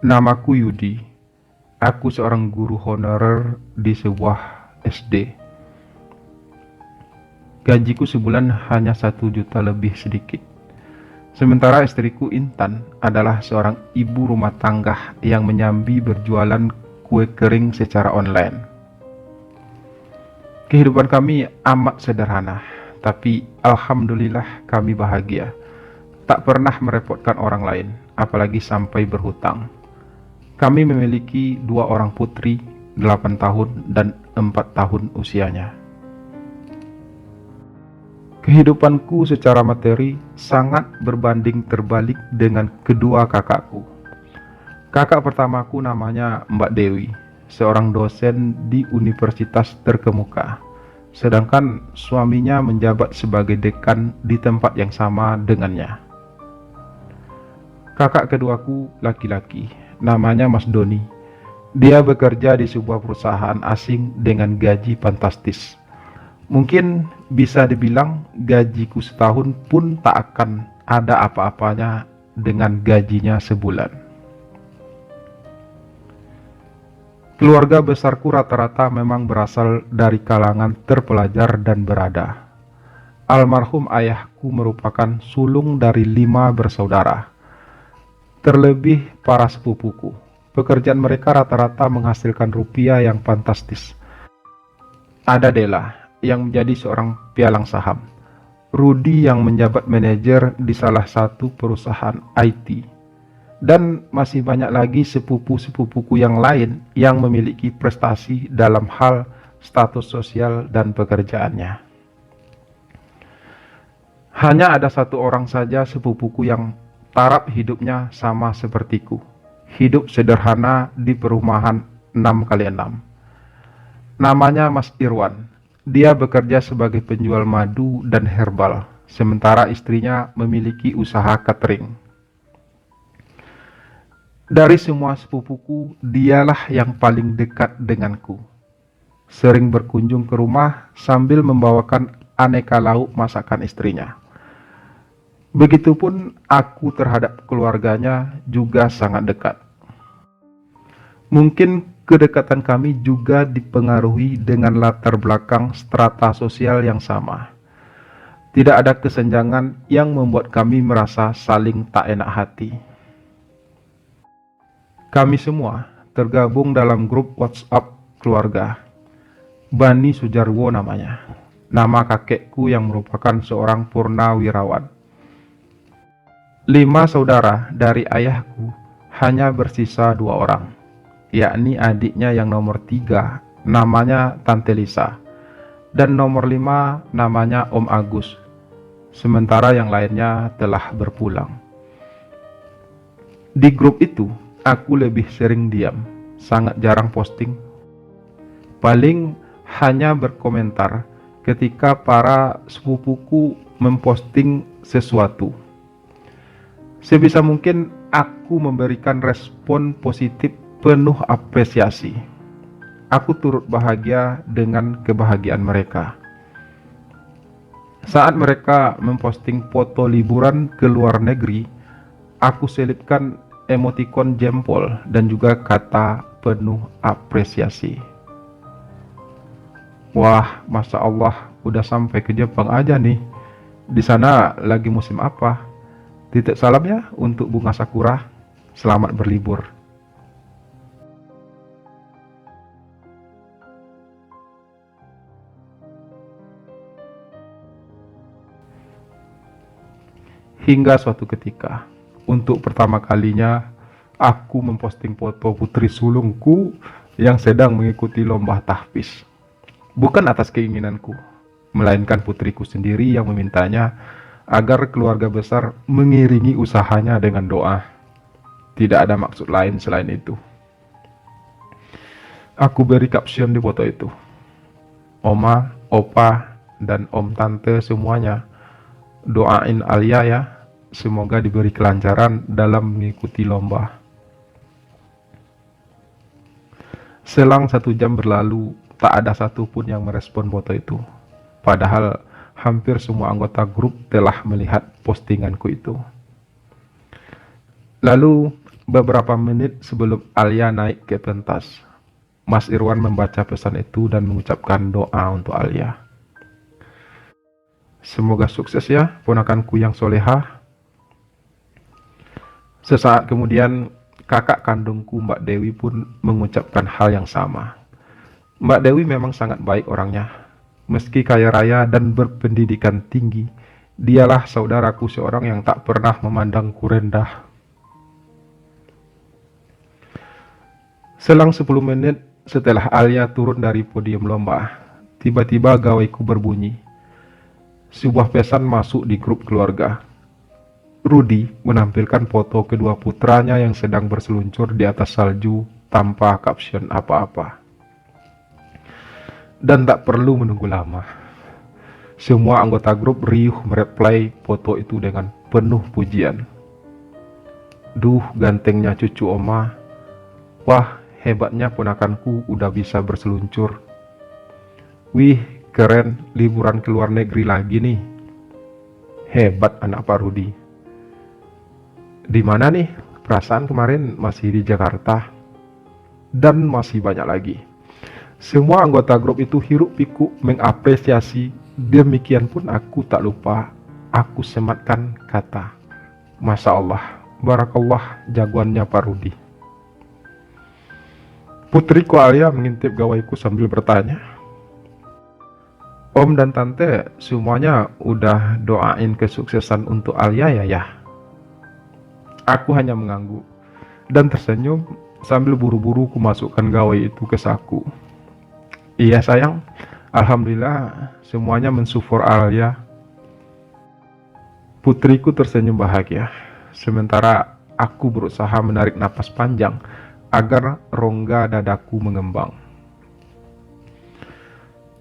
Namaku Yudi. Aku seorang guru honorer di sebuah SD. Gajiku sebulan hanya 1 juta lebih sedikit. Sementara istriku Intan adalah seorang ibu rumah tangga yang menyambi berjualan kue kering secara online. Kehidupan kami amat sederhana, tapi alhamdulillah kami bahagia. Tak pernah merepotkan orang lain, apalagi sampai berhutang. Kami memiliki 2 orang putri, 8 tahun dan 4 tahun usianya. Kehidupanku secara materi sangat berbanding terbalik dengan kedua kakakku. Kakak pertamaku namanya Mbak Dewi, seorang dosen di universitas terkemuka. Sedangkan suaminya menjabat sebagai dekan di tempat yang sama dengannya. Kakak keduaku laki-laki, namanya Mas Doni. Dia bekerja di sebuah perusahaan asing dengan gaji fantastis. Mungkin bisa dibilang gajiku setahun pun tak akan ada apa-apanya dengan gajinya sebulan. Keluarga besarku rata-rata memang berasal dari kalangan terpelajar dan berada. Almarhum ayahku merupakan sulung dari 5 bersaudara. Terlebih para sepupuku. Pekerjaan mereka rata-rata menghasilkan rupiah yang fantastis. Ada Dela yang menjadi seorang pialang saham, Rudi yang menjabat manajer di salah satu perusahaan IT, dan masih banyak lagi sepupu-sepupuku yang lain yang memiliki prestasi dalam hal status sosial dan pekerjaannya. Hanya ada 1 orang saja sepupuku yang taraf hidupnya sama sepertiku. Hidup sederhana di perumahan 6x6. Namanya Mas Irwan. Dia bekerja sebagai penjual madu dan herbal, sementara istrinya memiliki usaha catering. Dari semua sepupuku, dialah yang paling dekat denganku. Sering berkunjung ke rumah sambil membawakan aneka lauk masakan istrinya. Begitupun aku terhadap keluarganya juga sangat dekat. Mungkin kedekatan kami juga dipengaruhi dengan latar belakang strata sosial yang sama. Tidak ada kesenjangan yang membuat kami merasa saling tak enak hati. Kami semua tergabung dalam grup WhatsApp keluarga. Bani Sujarwo namanya. Nama kakekku yang merupakan seorang purnawirawan. 5 saudara dari ayahku hanya bersisa 2 orang, yakni adiknya yang nomor 3 namanya Tante Lisa, dan nomor 5 namanya Om Agus, sementara yang lainnya telah berpulang. Di grup itu, aku lebih sering diam, sangat jarang posting. Paling hanya berkomentar ketika para sepupuku memposting sesuatu. Sebisa mungkin aku memberikan respon positif penuh apresiasi. Aku turut bahagia dengan kebahagiaan mereka. Saat mereka memposting foto liburan ke luar negeri, aku selipkan emotikon jempol dan juga kata penuh apresiasi. Wah, Masya Allah, udah sampai ke Jepang aja nih. Di sana lagi musim apa? Titik salam ya untuk bunga sakura. Selamat berlibur. Hingga suatu ketika, untuk pertama kalinya, aku memposting foto putri sulungku yang sedang mengikuti lomba tahfiz. Bukan atas keinginanku, melainkan putriku sendiri yang memintanya agar keluarga besar mengiringi usahanya dengan doa. Tidak ada maksud lain selain itu. Aku beri caption di foto itu. Oma, opa, dan om tante semuanya, doain Alia ya, semoga diberi kelancaran dalam mengikuti lomba. Selang 1 jam berlalu, tak ada satupun yang merespon foto itu. Padahal hampir semua anggota grup telah melihat postinganku itu. Lalu Beberapa menit sebelum Alia naik ke pentas, Mas Irwan membaca pesan itu dan mengucapkan doa untuk Alia. Semoga sukses ya, ponakanku yang solehah. Sesaat kemudian, kakak kandungku Mbak Dewi pun mengucapkan hal yang sama. Mbak Dewi memang sangat baik orangnya. Meski kaya raya dan berpendidikan tinggi, dialah saudaraku seorang yang tak pernah memandangku rendah. Selang 10 menit setelah Alia turun dari podium lomba, tiba-tiba gawaiku berbunyi. Sebuah pesan masuk di grup keluarga. Rudy menampilkan foto kedua putranya yang sedang berseluncur di atas salju tanpa caption apa-apa. Dan tak perlu menunggu lama. Semua anggota grup riuh mereply foto itu dengan penuh pujian. Duh, gantengnya cucu oma. Wah, hebatnya ponakanku udah bisa berseluncur. Wih, keren, liburan ke luar negeri lagi nih. Hebat anak Pak Rudi. Di mana nih? Perasaan kemarin masih di Jakarta. Dan masih banyak lagi. Semua anggota grup itu hiruk pikuk mengapresiasi. Demikian pun aku tak lupa. Aku sematkan kata, Masya Allah, Barakallah, jagoannya Pak Rudi. Putriku Alia mengintip gawaiku sambil bertanya, Om dan Tante semuanya udah doain kesuksesan untuk Alia ya? Aku hanya mengangguk dan tersenyum sambil buru-buru kumasukkan gawai itu ke saku. Iya sayang, alhamdulillah semuanya mensupport Alia. Putriku tersenyum bahagia, sementara aku berusaha menarik napas panjang agar rongga dadaku mengembang.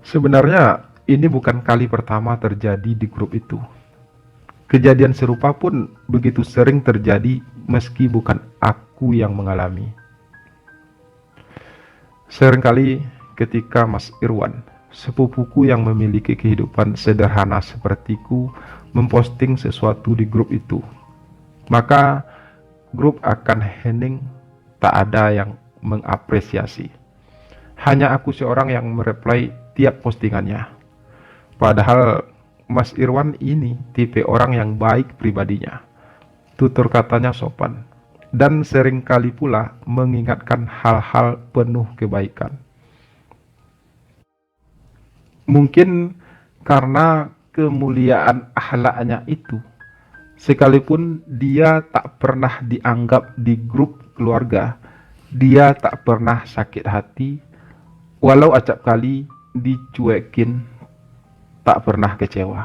Sebenarnya ini bukan kali pertama terjadi di grup itu. Kejadian serupa pun begitu sering terjadi meski bukan aku yang mengalami. Seringkali ketika Mas Irwan, sepupuku yang memiliki kehidupan sederhana sepertiku, memposting sesuatu di grup itu, maka grup akan hening, tak ada yang mengapresiasi. Hanya aku seorang yang mereply tiap postingannya. Padahal Mas Irwan ini tipe orang yang baik pribadinya. Tutur katanya sopan dan seringkali pula mengingatkan hal-hal penuh kebaikan. Mungkin karena kemuliaan akhlaknya itu, sekalipun dia tak pernah dianggap di grup keluarga, dia tak pernah sakit hati, walau acap kali dicuekin, tak pernah kecewa,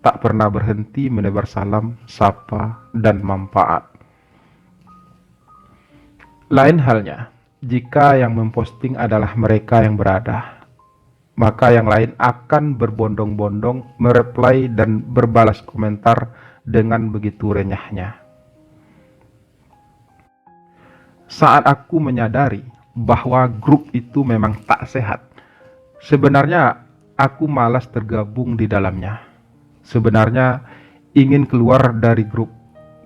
tak pernah berhenti menebar salam, sapa, dan manfaat. Lain halnya, jika yang memposting adalah mereka yang berada, maka yang lain akan berbondong-bondong mereply dan berbalas komentar dengan begitu renyahnya. Saat aku menyadari bahwa grup itu memang tak sehat, sebenarnya aku malas tergabung di dalamnya. Sebenarnya ingin keluar dari grup,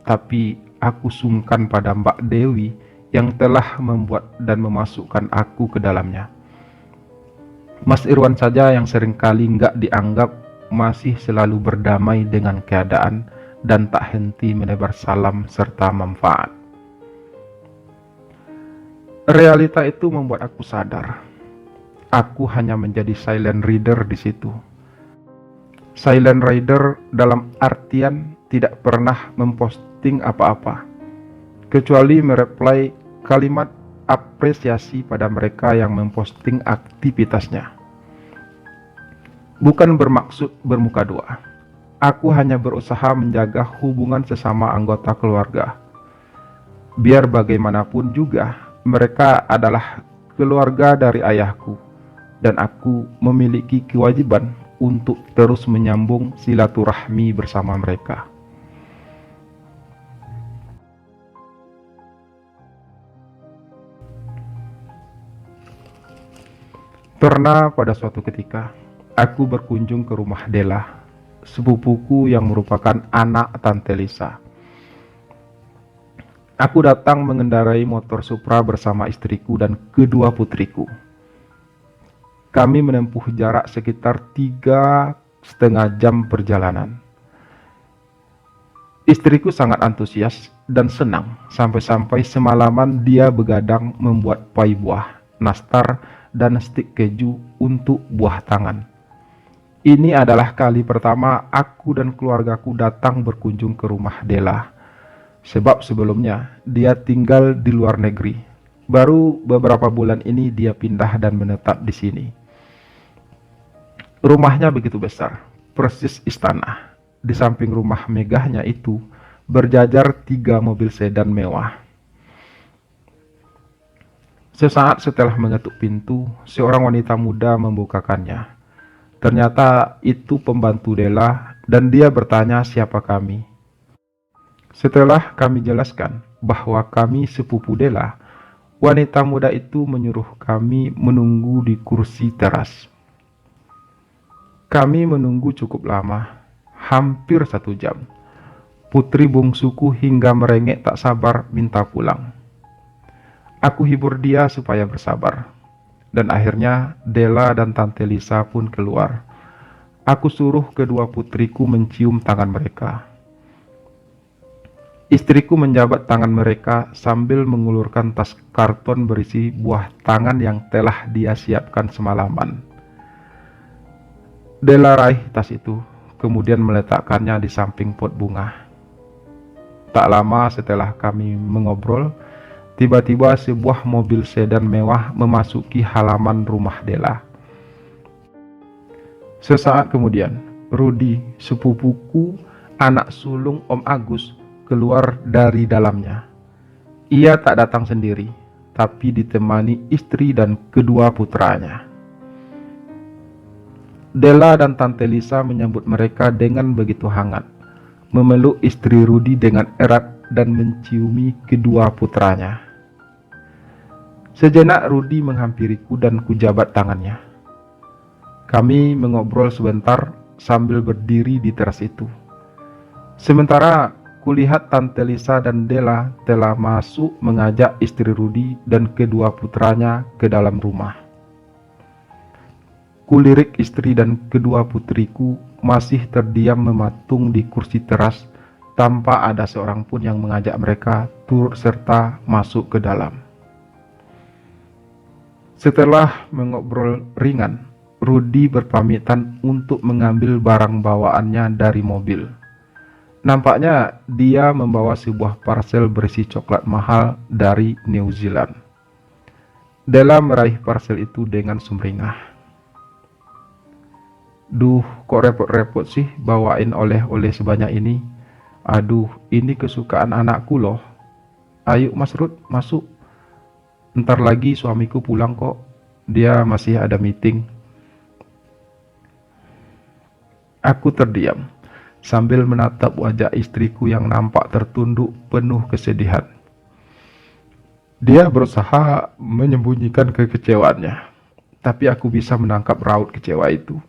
tapi aku sungkan pada Mbak Dewi yang telah membuat dan memasukkan aku ke dalamnya. Mas Irwan saja yang seringkali nggak dianggap masih selalu berdamai dengan keadaan dan tak henti menebar salam serta manfaat. Realita itu membuat aku sadar. Aku hanya menjadi silent reader di situ. Silent reader dalam artian tidak pernah memposting apa-apa, kecuali mereply kalimat apresiasi pada mereka yang memposting aktivitasnya. Bukan bermaksud bermuka dua. Aku hanya berusaha menjaga hubungan sesama anggota keluarga. Biar bagaimanapun juga, mereka adalah keluarga dari ayahku, dan aku memiliki kewajiban untuk terus menyambung silaturahmi bersama mereka. Pernah pada suatu ketika, aku berkunjung ke rumah Dela, sepupuku yang merupakan anak Tante Lisa. Aku datang mengendarai motor Supra bersama istriku dan kedua putriku. Kami menempuh jarak sekitar 3,5 jam perjalanan. Istriku sangat antusias dan senang, sampai-sampai semalaman dia begadang membuat pai buah, nastar, dan stik keju untuk buah tangan. Ini adalah kali pertama aku dan keluargaku datang berkunjung ke rumah Della, sebab sebelumnya dia tinggal di luar negeri. Baru beberapa bulan ini dia pindah dan menetap di sini. Rumahnya begitu besar, persis istana. Di samping rumah megahnya itu berjajar 3 mobil sedan mewah. Sesaat setelah mengetuk pintu, seorang wanita muda membukakannya. Ternyata itu pembantu Della dan dia bertanya siapa kami. Setelah kami jelaskan bahwa kami sepupu Della, wanita muda itu menyuruh kami menunggu di kursi teras. Kami menunggu cukup lama, hampir 1 jam. Putri bungsuku hingga merengek tak sabar minta pulang. Aku hibur dia supaya bersabar. Dan akhirnya Della dan Tante Lisa pun keluar. Aku suruh kedua putriku mencium tangan mereka. Istriku menjabat tangan mereka sambil mengulurkan tas karton berisi buah tangan yang telah dia siapkan semalaman. Della raih tas itu, kemudian meletakkannya di samping pot bunga. Tak lama setelah kami mengobrol, tiba-tiba sebuah mobil sedan mewah memasuki halaman rumah Della. Sesaat kemudian, Rudy, sepupuku, anak sulung Om Agus, keluar dari dalamnya. Ia tak datang sendiri, tapi ditemani istri dan kedua putranya. Della dan Tante Lisa menyambut mereka dengan begitu hangat, memeluk istri Rudy dengan erat dan menciumi kedua putranya. Sejenak Rudy menghampiriku dan kujabat tangannya. Kami mengobrol sebentar sambil berdiri di teras itu. Sementara kulihat Tante Lisa dan Della telah masuk mengajak istri Rudy dan kedua putranya ke dalam rumah. Kulirik istri dan kedua putriku masih terdiam mematung di kursi teras tanpa ada seorang pun yang mengajak mereka turut serta masuk ke dalam. Setelah mengobrol ringan, Rudy berpamitan untuk mengambil barang bawaannya dari mobil. Nampaknya dia membawa sebuah parsel berisi coklat mahal dari New Zealand. Della meraih parsel itu dengan sumringah. Duh, kok repot-repot sih bawain oleh-oleh sebanyak ini. Aduh, ini kesukaan anakku loh. Ayo Mas Ruth, masuk. Ntar lagi suamiku pulang kok. Dia masih ada meeting. Aku terdiam sambil menatap wajah istriku yang nampak tertunduk penuh kesedihan. Dia berusaha menyembunyikan kekecewaannya, tapi aku bisa menangkap raut kecewa itu.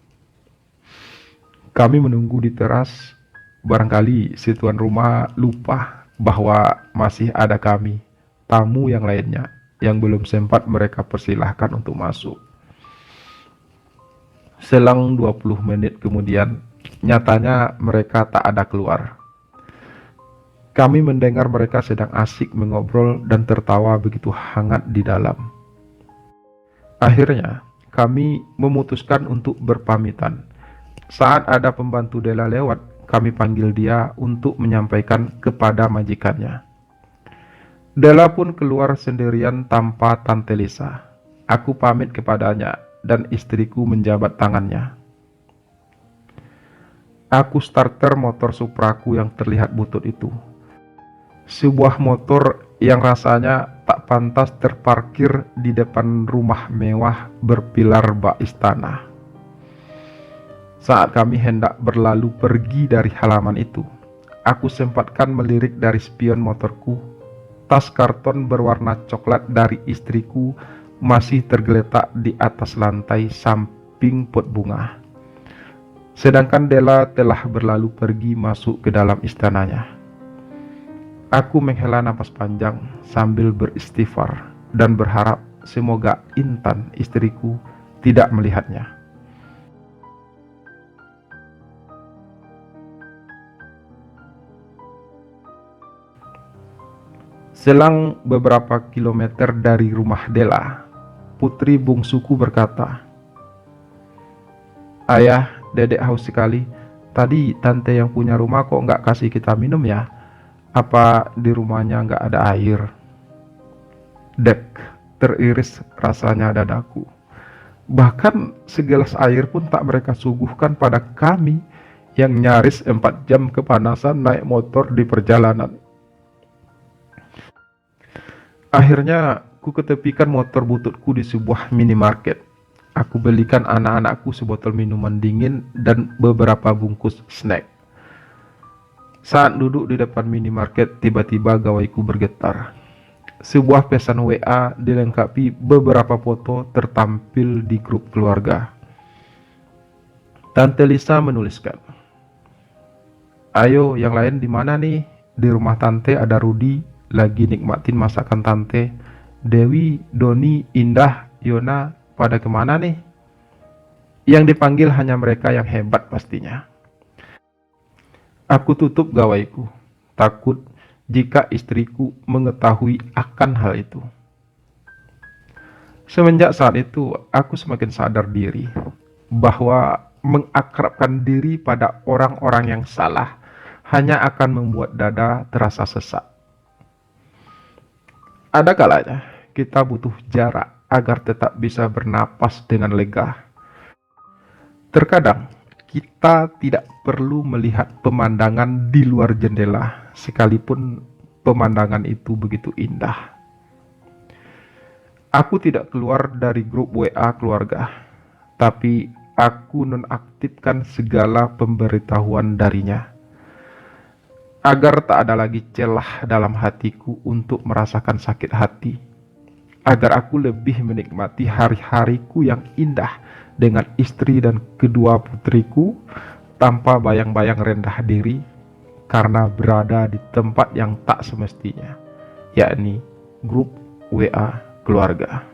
Kami menunggu di teras. Barangkali si tuan rumah lupa bahwa masih ada kami, tamu yang lainnya, yang belum sempat mereka persilahkan untuk masuk. Selang 20 menit kemudian, nyatanya mereka tak ada keluar. Kami mendengar mereka sedang asik mengobrol dan tertawa begitu hangat di dalam. Akhirnya, kami memutuskan untuk berpamitan. Saat ada pembantu Della lewat, kami panggil dia untuk menyampaikan kepada majikannya. Della pun keluar sendirian tanpa Tante Lisa. Aku pamit kepadanya dan istriku menjabat tangannya. Aku starter motor Supraku yang terlihat butut itu. Sebuah motor yang rasanya tak pantas terparkir di depan rumah mewah berpilar bak istana. Saat kami hendak berlalu pergi dari halaman itu, aku sempatkan melirik dari spion motorku. Tas karton berwarna coklat dari istriku masih tergeletak di atas lantai samping pot bunga. Sedangkan Della telah berlalu pergi masuk ke dalam istananya. Aku menghela napas panjang sambil beristighfar dan berharap semoga Intan, istriku, tidak melihatnya. Selang beberapa kilometer dari rumah Della, putri bungsuku berkata, "Ayah, dedek haus sekali. Tadi tante yang punya rumah kok nggak kasih kita minum ya? Apa di rumahnya nggak ada air?" Dek, teriris rasanya dadaku. Bahkan segelas air pun tak mereka suguhkan pada kami yang nyaris 4 jam kepanasan naik motor di perjalanan. Akhirnya, ku ketepikan motor bututku di sebuah minimarket. Aku belikan anak-anakku sebotol minuman dingin dan beberapa bungkus snack. Saat duduk di depan minimarket, tiba-tiba gawaiku bergetar. Sebuah pesan WA dilengkapi beberapa foto tertampil di grup keluarga. Tante Lisa menuliskan, "Ayo, yang lain di mana nih? Di rumah tante ada Rudi, lagi nikmatin masakan tante. Dewi, Doni, Indah, Yona, pada kemana nih?" Yang dipanggil hanya mereka yang hebat pastinya. Aku tutup gawaiku, takut jika istriku mengetahui akan hal itu. Semenjak saat itu, aku semakin sadar diri bahwa mengakrabkan diri pada orang-orang yang salah hanya akan membuat dada terasa sesak. Ada kalanya kita butuh jarak agar tetap bisa bernapas dengan lega. Terkadang kita tidak perlu melihat pemandangan di luar jendela, sekalipun pemandangan itu begitu indah. Aku tidak keluar dari grup WA keluarga, tapi aku nonaktifkan segala pemberitahuan darinya, agar tak ada lagi celah dalam hatiku untuk merasakan sakit hati, agar aku lebih menikmati hari-hariku yang indah dengan istri dan kedua putriku tanpa bayang-bayang rendah diri karena berada di tempat yang tak semestinya, yakni grup WA keluarga.